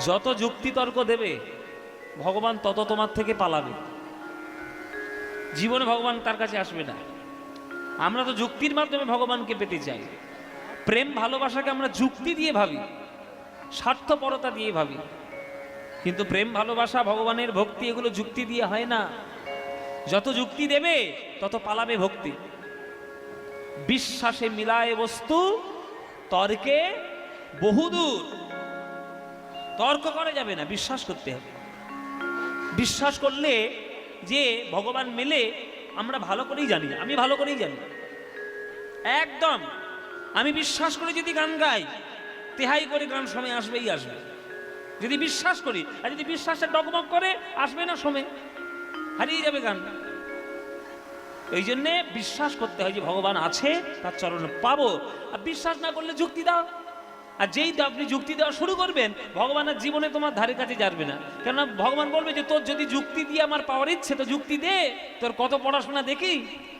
যত যুক্তি তর্ক দেবে ভগবান তত তোমার থেকে পালাবে, জীবনে ভগবান তার কাছে আসবে না। আমরা তো যুক্তির মাধ্যমে ভগবানকে পেতে চাই। প্রেম ভালোবাসাকে আমরা যুক্তি দিয়ে ভাবি, স্বার্থপরতা দিয়ে ভাবি, কিন্তু প্রেম ভালোবাসা ভগবানের ভক্তি এগুলো যুক্তি দিয়ে হয় না। যত যুক্তি দেবে তত পালাবে ভক্তি। বিশ্বাসে মিলায় বস্তু, তর্কে বহুদূর। তর্ক করা যাবে না, বিশ্বাস করতে হবে। বিশ্বাস করলে যে ভগবান মেলে আমরা ভালো করেই জানি না, আমি ভালো করেই জানি একদম। আমি বিশ্বাস করে যদি গান গাই, তেহাই করে গান সময় আসবেই আসবে, যদি বিশ্বাস করি। আর যদি বিশ্বাসের ডগমগ করে, আসবে না সময়, হারিয়ে যাবে গান। এই জন্যে বিশ্বাস করতে হয় যে ভগবান আছে, তার চরণে পাবো। আর বিশ্বাস না করলে যুক্তি দাও, আর যেই আপনি যুক্তি দেওয়া শুরু করবেন, ভগবানের জীবনে তোমার ধারে কাছে যাবে না। কেননা ভগবান বলবে যে তোর যদি যুক্তি দিয়ে আমার পাওয়ার ইচ্ছে, তো যুক্তি দে, তোর কত পড়াশোনা দেখি।